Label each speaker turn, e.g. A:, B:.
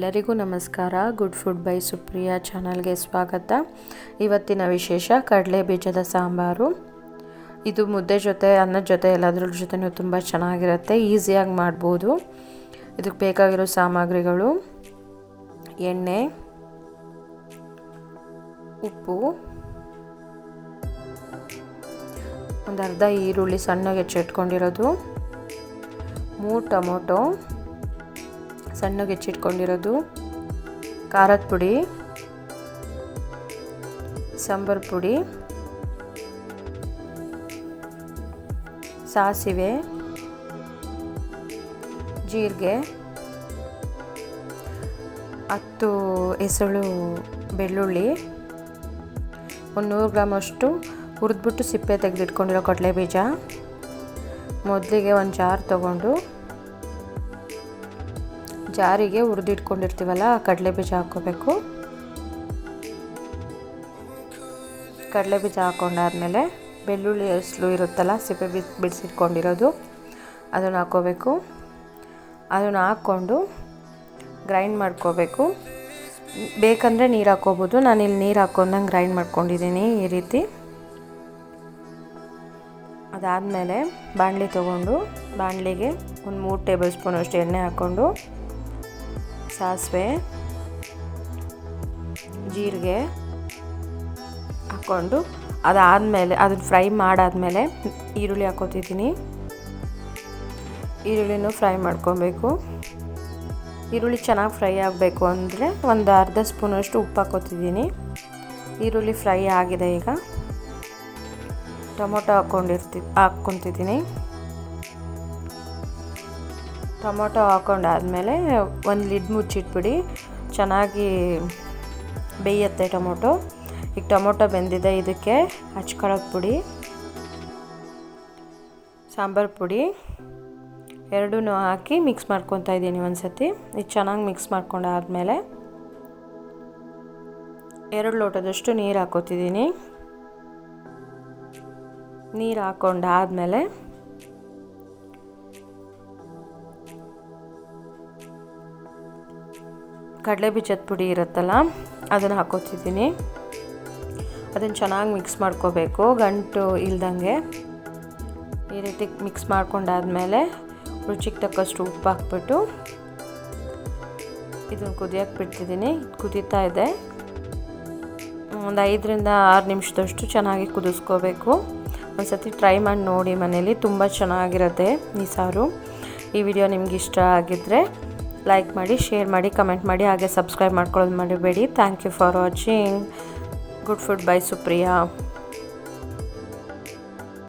A: ಎಲ್ಲರಿಗೂ ನಮಸ್ಕಾರ. Good food bye Supriya ಚಾನಲ್ಗೆ ಸ್ವಾಗತ. ಇವತ್ತಿನ ವಿಶೇಷ ಕಡಲೆ ಬೀಜದ ಸಾಂಬಾರು. ಇದು ಮುದ್ದೆ ಜೊತೆ ಅನ್ನದ ಜೊತೆ ಎಲ್ಲದರ ಜೊತೆನೂ ತುಂಬ ಚೆನ್ನಾಗಿರುತ್ತೆ, ಈಸಿಯಾಗಿ ಮಾಡ್ಬೋದು. ಇದಕ್ಕೆ ಬೇಕಾಗಿರೋ ಸಾಮಗ್ರಿಗಳು: ಎಣ್ಣೆ, ಉಪ್ಪು, ಒಂದು ಅರ್ಧ ಈರುಳ್ಳಿ ಸಣ್ಣಗೆ ಹೆಚ್ಚಿಟ್ಕೊಂಡಿರೋದು, 3 ಟೊಮೊಟೊ ಸಣ್ಣಗೆ ಹೆಚ್ಚಿಟ್ಕೊಂಡಿರೋದು, ಖಾರದ ಪುಡಿ, ಸಾಂಬಾರ್ ಪುಡಿ, ಸಾಸಿವೆ, ಜೀರಿಗೆ, 10 ಎಸಳು ಬೆಳ್ಳುಳ್ಳಿ, 100 ಗ್ರಾಮ್ ಅಷ್ಟು ಹುರಿದ್ಬಿಟ್ಟು ಸಿಪ್ಪೆ ತೆಗೆದಿಟ್ಕೊಂಡಿರೋ ಕಡಲೆ ಬೀಜ. ಮೊದಲಿಗೆ ಒಂದು ಜಾರ್ ತೊಗೊಂಡು ಜಾರಿಗೆ ಹುರಿದಿಟ್ಕೊಂಡಿರ್ತೀವಲ್ಲ ಆ ಕಡಲೆ ಬೀಜ ಹಾಕ್ಕೋಬೇಕು. ಕಡಲೆ ಬೀಜ ಹಾಕ್ಕೊಂಡಾದ್ಮೇಲೆ ಬೆಳ್ಳುಳ್ಳಿ ಎಸಳು ಇರುತ್ತಲ್ಲ, ಸಿಪ್ಪೆ ಬಿಡಿಸಿಟ್ಕೊಂಡಿರೋದು, ಅದನ್ನು ಹಾಕ್ಕೋಬೇಕು. ಅದನ್ನು ಹಾಕ್ಕೊಂಡು ಗ್ರೈಂಡ್ ಮಾಡ್ಕೋಬೇಕು. ಬೇಕಂದರೆ ನೀರು ಹಾಕ್ಕೋಬೋದು. ನಾನಿಲ್ಲಿ ನೀರು ಹಾಕ್ಕೊಂಡಂಗೆ ಗ್ರೈಂಡ್ ಮಾಡ್ಕೊಂಡಿದ್ದೀನಿ ಈ ರೀತಿ. ಅದಾದಮೇಲೆ ಬಾಣಲಿ ತೊಗೊಂಡು ಬಾಣಲಿಗೆ ಒಂದು 3 ಟೇಬಲ್ ಸ್ಪೂನ್ ಅಷ್ಟು ಎಣ್ಣೆ ಹಾಕ್ಕೊಂಡು ಸಾಸಿವೆ, ಜೀರಿಗೆ ಹಾಕ್ಕೊಂಡು ಅದಾದಮೇಲೆ ಅದನ್ನು ಫ್ರೈ ಮಾಡಾದಮೇಲೆ ಈರುಳ್ಳಿ ಹಾಕ್ಕೋತಿದ್ದೀನಿ. ಈರುಳ್ಳಿನೂ ಫ್ರೈ ಮಾಡ್ಕೊಬೇಕು. ಈರುಳ್ಳಿ ಚೆನ್ನಾಗಿ ಫ್ರೈ ಆಗಬೇಕು ಅಂದರೆ ಒಂದು ಅರ್ಧ ಸ್ಪೂನಷ್ಟು ಉಪ್ಪು ಹಾಕ್ಕೋತಿದ್ದೀನಿ. ಈರುಳ್ಳಿ ಫ್ರೈ ಆಗಿದೆ. ಈಗ ಟೊಮೊಟೊ ಹಾಕ್ಕೊತಿದ್ದೀನಿ. ಟೊಮೊಟೊ ಹಾಕ್ಕೊಂಡಾದ್ಮೇಲೆ ಒಂದು ಲಿಡ್ ಮುಚ್ಚಿಟ್ಬಿಡಿ, ಚೆನ್ನಾಗಿ ಬೇಯುತ್ತೆ ಟೊಮೊಟೊ. ಈಗ ಟೊಮೊಟೊ ಬೆಂದಿದೆ. ಇದಕ್ಕೆ ಹಚ್ಕೊಳ್ಳೋದು ಪುಡಿ, ಸಾಂಬಾರು ಪುಡಿ ಎರಡೂ ಹಾಕಿ ಮಿಕ್ಸ್ ಮಾಡ್ಕೊತಾ ಇದ್ದೀನಿ ಒಂದು ಸತಿ. ಇದು ಚೆನ್ನಾಗಿ ಮಿಕ್ಸ್ ಮಾಡ್ಕೊಂಡಾದ್ಮೇಲೆ 2 ಲೋಟದಷ್ಟು ನೀರು ಹಾಕ್ಕೋತಿದ್ದೀನಿ. ನೀರು ಹಾಕ್ಕೊಂಡಾದ್ಮೇಲೆ ಕಡಲೆ ಬೀಜದ ಪುಡಿ ಇರುತ್ತಲ್ಲ ಅದನ್ನು ಹಾಕ್ಕೋತಿದ್ದೀನಿ. ಅದನ್ನು ಚೆನ್ನಾಗಿ ಮಿಕ್ಸ್ ಮಾಡ್ಕೋಬೇಕು, ಗಂಟು ಇಲ್ದಂಗೆ. ಈ ರೀತಿ ಮಿಕ್ಸ್ ಮಾಡ್ಕೊಂಡಾದ್ಮೇಲೆ ರುಚಿಗೆ ತಕ್ಕಷ್ಟು ಉಪ್ಪು ಹಾಕ್ಬಿಟ್ಟು ಇದನ್ನು ಕುದಿಯೋಕ್ಕೆ ಬಿಡ್ತಿದ್ದೀನಿ. ಕುದೀತಾ ಇದೆ. ಒಂದು 5 ರಿಂದ 6 ನಿಮಿಷದಷ್ಟು ಚೆನ್ನಾಗಿ ಕುದಿಸ್ಕೋಬೇಕು. ಒಂದು ಸತಿ ಟ್ರೈ ಮಾಡಿ ನೋಡಿ ಮನೇಲಿ, ತುಂಬ ಚೆನ್ನಾಗಿರುತ್ತೆ ಈ ಸಾರು. ಈ ವಿಡಿಯೋ ನಿಮ್ಗೆ ಇಷ್ಟ ಆಗಿದ್ದರೆ ಲೈಕ್ ಮಾಡಿ, ಶೇರ್ ಮಾಡಿ, ಕಮೆಂಟ್ ಮಾಡಿ, ಹಾಗೆ ಸಬ್ಸ್ಕ್ರೈಬ್ ಮಾಡ್ಕೊಳ್ಳೋದು ಮರಿಬೇಡಿ. Thank you for watching. Good food bye Supriya.